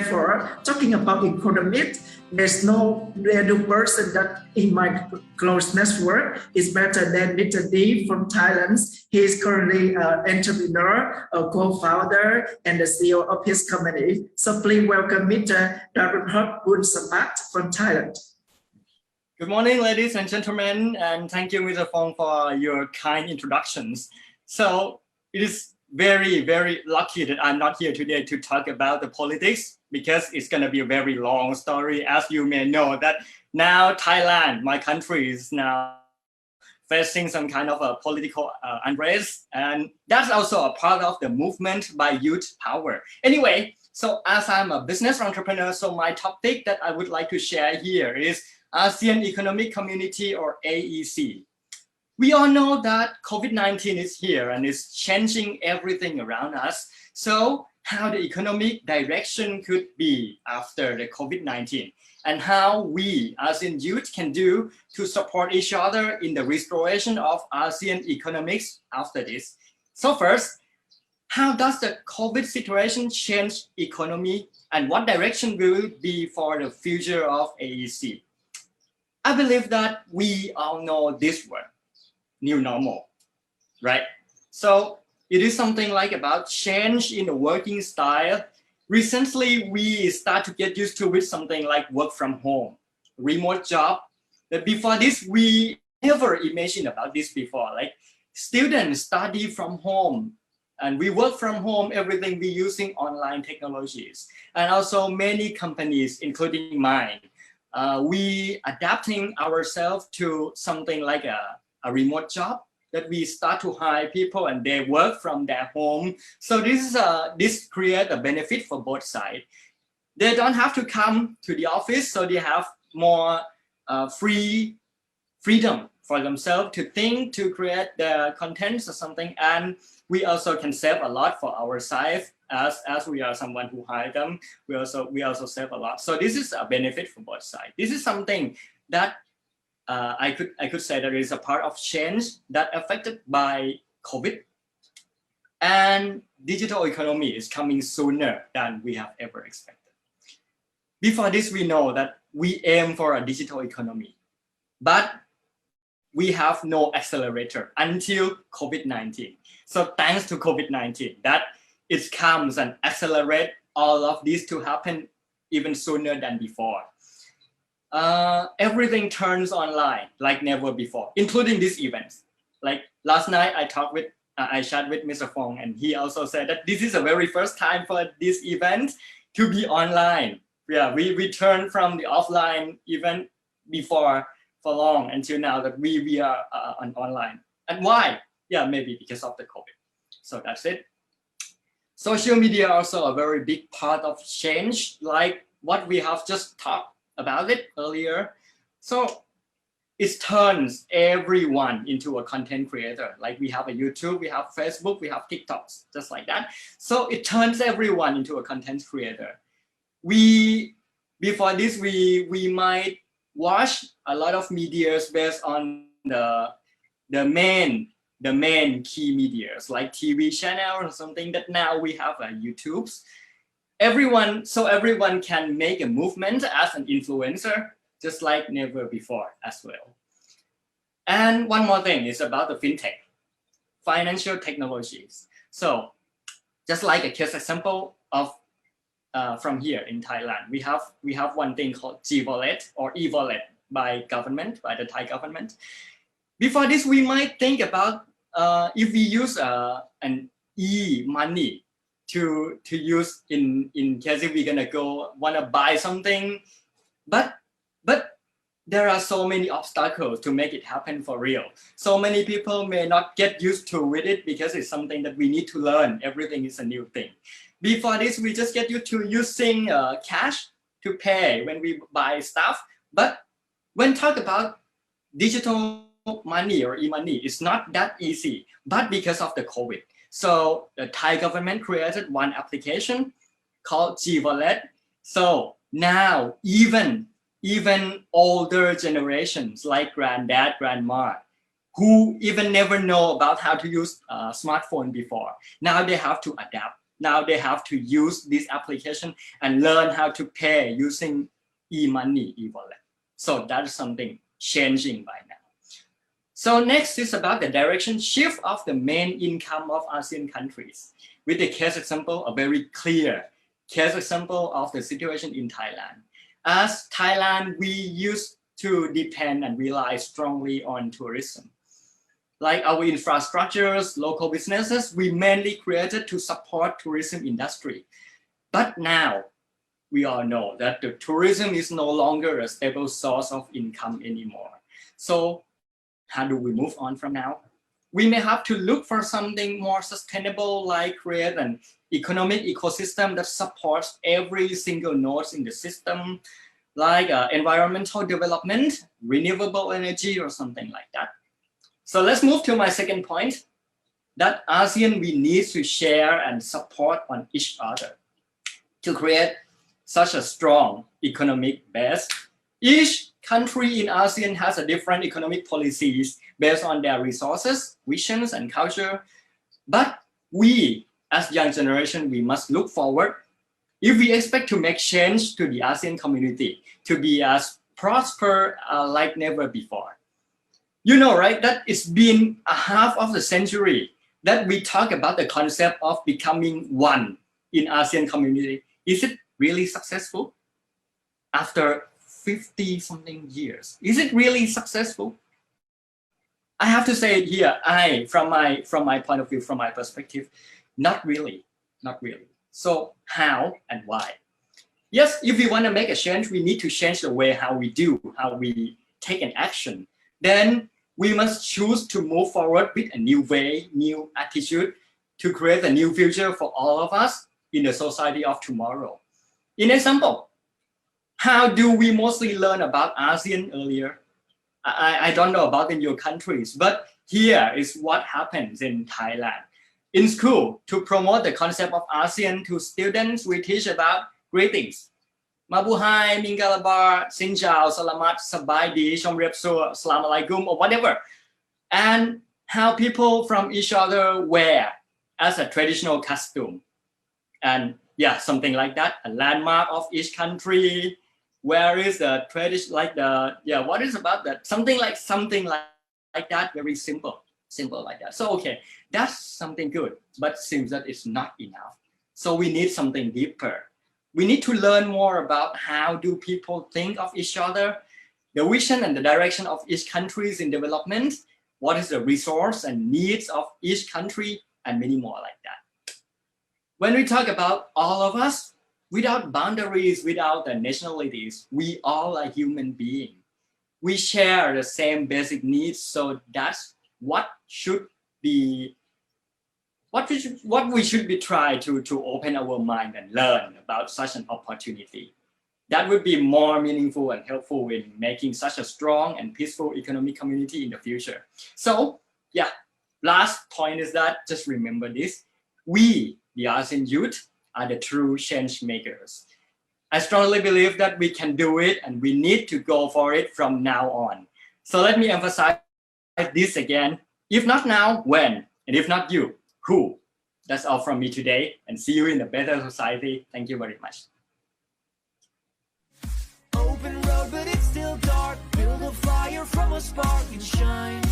Therefore, talking about economics, there's no person that in my close network is better than Mr. D from Thailand. He is currently an entrepreneur, a co-founder, and the CEO of his company. So please welcome Mr. Darulhaq Bunsapat from Thailand. Good morning, ladies and gentlemen, and thank you, Mr. Fong, for your kind introductions. So it is very, very lucky that I'm not here today to talk about the politics, because it's going to be a very long story. As you may know, that now Thailand, my country, is now facing some kind of a political unrest, and that's also a part of the movement by youth power. Anyway, so as I'm a business entrepreneur, so my topic that I would like to share here is ASEAN Economic Community, or AEC. We all know that COVID-19 is here and is changing everything around us. So how the economic direction could be after the COVID-19, and how we ASEAN youth can do to support each other in the restoration of ASEAN economics after this. So first, how does the COVID situation change economy, and what direction will it be for the future of AEC? I believe that we all know this word, new normal, right? So it is something like about change in the working style. Recently, we start to get used to with something like work from home, remote job. But before this, we never imagined about this before. Like students study from home, and we work from home, everything we using online technologies. And also many companies, including mine, we adapting ourselves to something like a remote job, that we start to hire people and they work from their home. So this creates a benefit for both sides. They don't have to come to the office, so they have more freedom for themselves to think, to create their contents or something. And we also can save a lot for our side, as we are someone who hire them. We also save a lot. So this is a benefit for both sides. This is something that I could say that is a part of change that affected by COVID, and digital economy is coming sooner than we have ever expected. Before this, we know that we aim for a digital economy, but we have no accelerator until COVID-19. So thanks to COVID-19, that it comes and accelerate all of this to happen even sooner than before. Everything turns online like never before, including these events. Like last night, I chat with Mr. Fong, and he also said that this is the very first time for this event to be online. Yeah, we turned from the offline event before for long until now that we are on online. And why? Yeah, maybe because of the COVID. So that's it. Social media also a very big part of change, like what we have just talked about it earlier. So it turns everyone into a content creator. Like we have a YouTube, we have Facebook, we have TikToks, just like that. So it turns everyone into a content creator. Before this, we might watch a lot of medias based on the main key medias like TV channel or something, that now we have YouTubes. Everyone can make a movement as an influencer, just like never before as well. And one more thing is about the fintech, financial technologies. So just like a case example of from here in Thailand, we have one thing called G-Wallet or e-wallet by the Thai government. Before this, we might think about if we use an e-money to use in case if we're gonna wanna buy something, but there are so many obstacles to make it happen for real. So many people may not get used to with it because it's something that we need to learn. Everything is a new thing. Before this, we just get used to using cash to pay when we buy stuff. But when talk about digital money or e-money, it's not that easy, but because of the COVID. So the Thai government created one application called G-Wallet. So now even older generations like granddad, grandma, who even never know about how to use a smartphone before, now they have to adapt Now they have to use this application and learn how to pay using e-money, e-wallet. So that's something changing by now. So next is about the direction shift of the main income of ASEAN countries. With the case example, a very clear case example of the situation in Thailand. As Thailand, we used to depend and rely strongly on tourism. Like our infrastructures, local businesses, we mainly created to support tourism industry. But now, we all know that the tourism is no longer a stable source of income anymore. So how do we move on from now? We may have to look for something more sustainable, like create an economic ecosystem that supports every single node in the system, like environmental development, renewable energy, or something like that. So let's move to my second point, that ASEAN, we need to share and support on each other to create such a strong economic base. Each country in ASEAN has a different economic policies based on their resources, visions, and culture. But we, as young generation, we must look forward. If we expect to make change to the ASEAN community to be as prosperous like never before. You know, right, that it's been a half of the century that we talk about the concept of becoming one in ASEAN community. Is it really successful? After 50 something years, is it really successful? I have to say it here, from my point of view, from my perspective, not really. So how and why? Yes, if we want to make a change, we need to change the way how we do, how we take an action. Then we must choose to move forward with a new way, new attitude to create a new future for all of us in the society of tomorrow. In example, how do we mostly learn about ASEAN earlier? I don't know about in your countries, but here is what happens in Thailand. In school, to promote the concept of ASEAN to students, we teach about greetings. Mabuhay, Mingalabar, Xin Chào, Salamat, Sabaydi, Shomrep Sur, Salam Alaikum, or whatever. And how people from each other wear as a traditional costume. And yeah, something like that, a landmark of each country. Where is the tradition, like what is about that? Something like that, very simple like that. So, okay, that's something good, but seems that it's not enough. So we need something deeper. We need to learn more about how do people think of each other, the vision and the direction of each country in development, what is the resource and needs of each country, and many more like that. When we talk about all of us, without boundaries, without the nationalities, we all are human beings. We share the same basic needs, so that's what we should be trying to open our mind and learn about such an opportunity. That would be more meaningful and helpful in making such a strong and peaceful economic community in the future. So yeah, last point is that just remember this. We, the ASEAN youth, are the true change makers. I strongly believe that we can do it and we need to go for it from now on. So let me emphasize this again. If not now, when? And if not you, who? That's all from me today, and see you in a better society. Thank you very much. Open road, but it's still dark. Build a fire from a spark and shine.